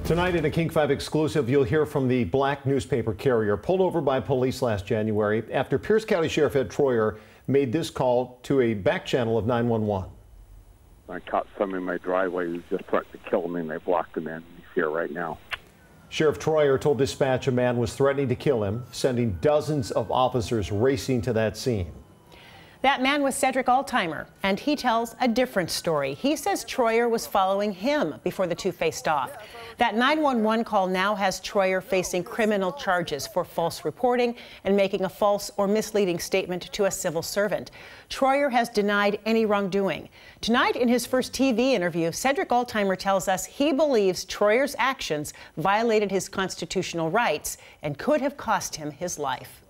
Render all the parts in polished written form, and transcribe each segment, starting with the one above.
Tonight in a King 5 exclusive, you'll hear from the black newspaper carrier pulled over by police last January after Pierce County Sheriff Ed Troyer made this call to a back channel of 911. I caught some in my driveway who just threatened to kill me, and they blocked him in. He's here right now. Sheriff Troyer told dispatch a man was threatening to kill him, sending dozens of officers racing to that scene. That man was Sedrick Altheimer, and he tells a different story. He says Troyer was following him before the two faced off. That 911 call now has Troyer facing criminal charges for false reporting and making a false or misleading statement to a civil servant. Troyer has denied any wrongdoing. Tonight, in his first TV interview, Sedrick Altheimer tells us he believes Troyer's actions violated his constitutional rights and could have cost him his life.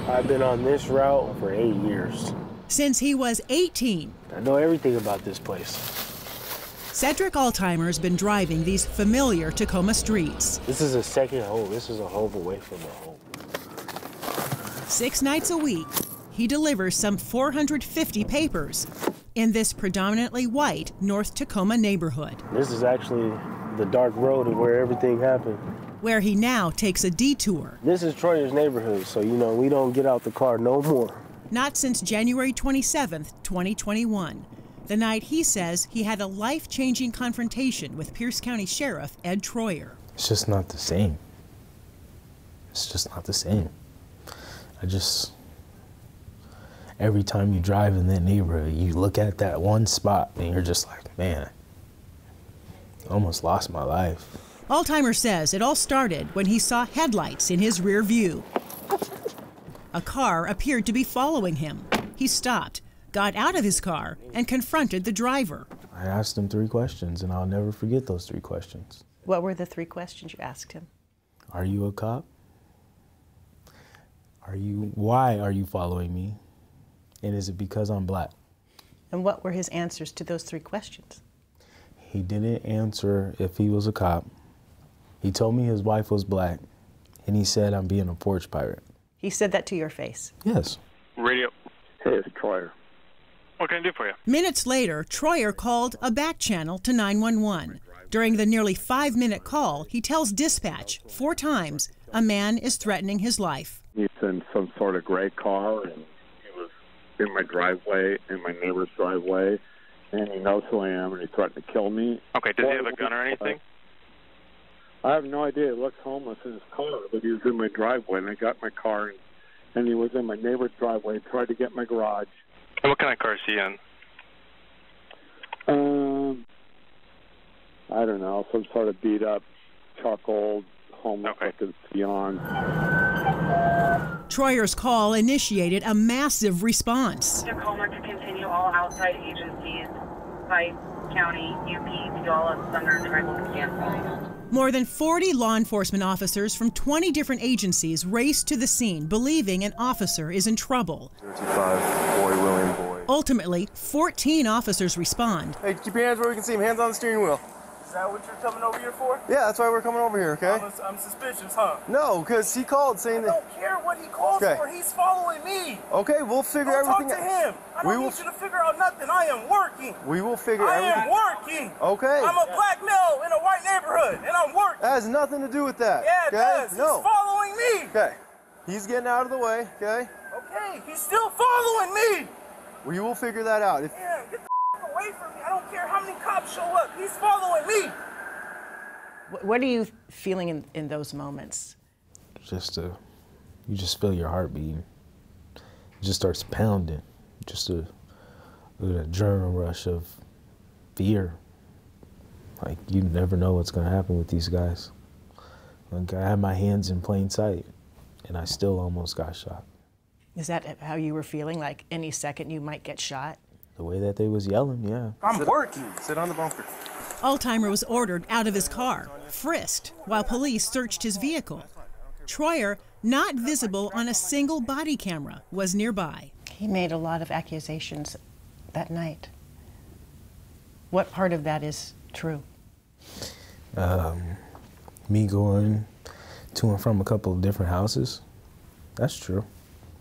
I've been on this route for 8 years. Since he was 18. I know everything about this place. Sedrick Altheimer's been driving these familiar Tacoma streets. This is a second home. This is a home away from a home. 6 nights a week, he delivers some 450 papers in this predominantly white North Tacoma neighborhood. This is actually the dark road of where everything happened. Where he now takes a detour. This is Troyer's neighborhood, so we don't get out the car no more. Not since January 27th, 2021, the night he says he had a life-changing confrontation with Pierce County Sheriff Ed Troyer. It's just not the same. It's just not the same. Every time you drive in that neighborhood, you look at that one spot and you're just like, man, I almost lost my life. Altheimer says it all started when he saw headlights in his rear view. A car appeared to be following him. He stopped, got out of his car, and confronted the driver. I asked him 3 questions, and I'll never forget those 3 questions. What were the 3 questions you asked him? Are you a cop? Why are you following me? And is it because I'm black? And what were his answers to those 3 questions? He didn't answer if he was a cop. He told me his wife was black, and he said I'm being a porch pirate. He said that to your face? Yes. Radio. Hey, it's Troyer. What can I do for you? Minutes later, Troyer called a back channel to 911. During the nearly 5-minute call, he tells dispatch 4 times a man is threatening his life. He's in some sort of gray car, and he was in my driveway, in my neighbor's driveway, and he knows who I am, and he threatened to kill me. Okay, does he have a gun or anything? I have no idea. He looks homeless in his car, but he was in my driveway, and I got my car, and he was in my neighbor's driveway, tried to get my garage. And what kind of car is he in? I don't know, some sort of beat-up, charcoal, homeless-looking Sion. Troyer's call initiated a massive response. Tacoma to continue all outside agencies, Pike County, UP, Puyallup, Thunder, Tribal to cancel. More than 40 law enforcement officers from 20 different agencies raced to the scene, believing an officer is in trouble. 35, boy, William, boy. Ultimately, 14 officers respond. Hey, keep your hands where we can see them. Hands on the steering wheel. Is that what you're coming over here for? Yeah, that's why we're coming over here, okay? I'm suspicious, huh? No, because he called saying that... I don't care what he calls for. He's following me. Okay, we'll figure everything out. Talk to him. I don't need you to figure out nothing. I am working. We will figure everything... I am working. Okay. I'm a black male in a white neighborhood, and I'm working. That has nothing to do with that. Yeah, it does. No. He's following me. Okay. He's getting out of the way, okay? Okay, he's still following me. We will figure that out. Man, get the away from me. I don't care how many cops show up. He's following me. What are you feeling in those moments? You just feel your heart beating. It just starts pounding. Just an adrenaline rush of fear. Like, you never know what's going to happen with these guys. Like, I had my hands in plain sight, and I still almost got shot. Is that how you were feeling? Like any second you might get shot? The way that they was yelling, yeah. I'm working. Sit on the bunker. Altheimer was ordered out of his car, frisked, while police searched his vehicle. Troyer, not visible on a single body camera, was nearby. He made a lot of accusations that night. What part of that is true? Me going to and from a couple of different houses. That's true.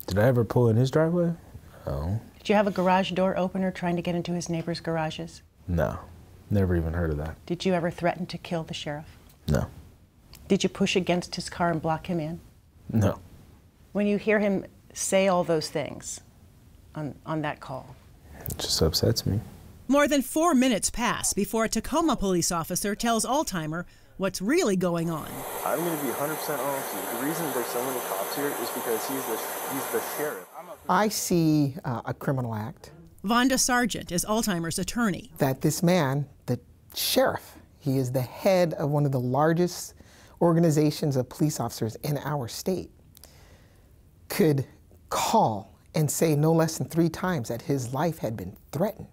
Did I ever pull in his driveway? No. Did you have a garage door opener trying to get into his neighbor's garages? No. Never even heard of that. Did you ever threaten to kill the sheriff? No. Did you push against his car and block him in? No. When you hear him say all those things on that call? It just upsets me. More than 4 minutes pass before a Tacoma police officer tells Altheimer what's really going on. I'm going to be 100% honest with you. The reason there's so many cops here is because he's the sheriff. I see a criminal act. Vonda Sargent is Altheimer's attorney. That this man, the sheriff, he is the head of one of the largest organizations of police officers in our state, could call and say no less than 3 times that his life had been threatened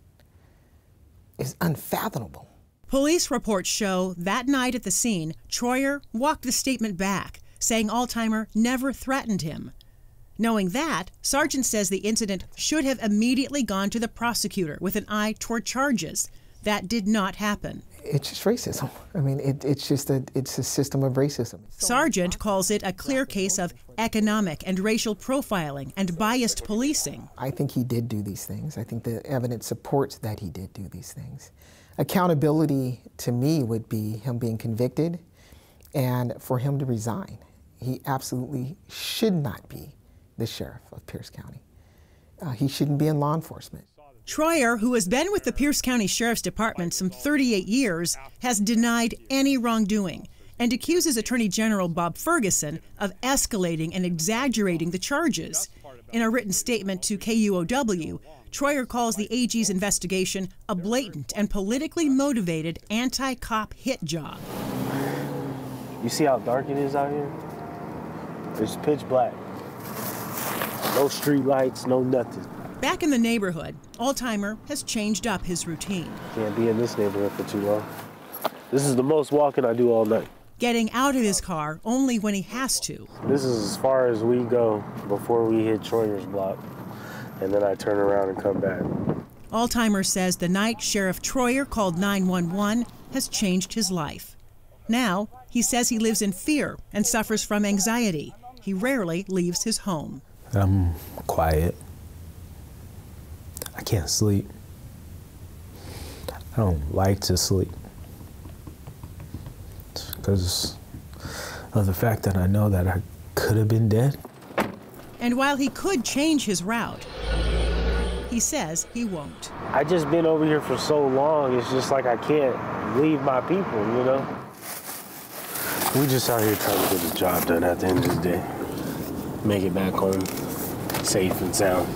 is unfathomable. Police reports show that night at the scene, Troyer walked the statement back, saying Altheimer never threatened him. Knowing that, Sargent says the incident should have immediately gone to the prosecutor with an eye toward charges. That did not happen. It's just racism. I mean, it's a system of racism. Sargent calls it a clear case of economic and racial profiling and biased policing. I think he did do these things. I think the evidence supports that he did do these things. Accountability to me would be him being convicted and for him to resign. He absolutely should not be the sheriff of Pierce County. He shouldn't be in law enforcement. Troyer, who has been with the Pierce County Sheriff's Department some 38 years, has denied any wrongdoing and accuses Attorney General Bob Ferguson of escalating and exaggerating the charges. In a written statement to KUOW, Troyer calls the AG's investigation a blatant and politically motivated anti-cop hit job. You see how dark it is out here? It's pitch black. No street lights, no nothing. Back in the neighborhood, Altheimer has changed up his routine. Can't be in this neighborhood for too long. This is the most walking I do all night. Getting out of his car only when he has to. This is as far as we go before we hit Troyer's block, and then I turn around and come back. Altheimer says the night Sheriff Troyer called 911 has changed his life. Now, he says he lives in fear and suffers from anxiety. He rarely leaves his home. I'm quiet. I can't sleep. I don't like to sleep because of the fact that I know that I could have been dead. And while he could change his route, he says he won't. I just been over here for so long, it's just like I can't leave my people, you know? We just out here trying to get the job done at the end of the day. Make it back home, safe and sound.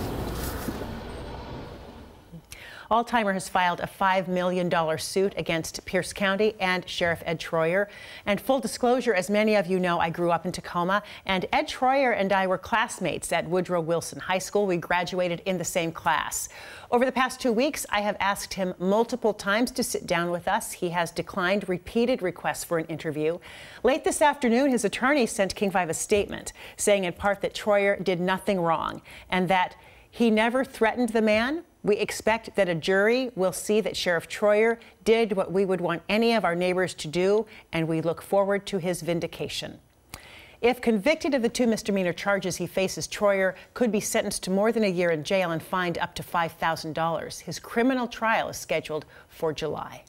Altheimer has filed a $5 million suit against Pierce County and Sheriff Ed Troyer. And full disclosure, as many of you know, I grew up in Tacoma, and Ed Troyer and I were classmates at Woodrow Wilson High School. We graduated in the same class. Over the past 2 weeks, I have asked him multiple times to sit down with us. He has declined repeated requests for an interview. Late this afternoon, his attorney sent King 5 a statement saying in part that Troyer did nothing wrong and that he never threatened the man. We expect that a jury will see that Sheriff Troyer did what we would want any of our neighbors to do, and we look forward to his vindication. If convicted of the 2 misdemeanor charges he faces, Troyer could be sentenced to more than a year in jail and fined up to $5,000. His criminal trial is scheduled for July.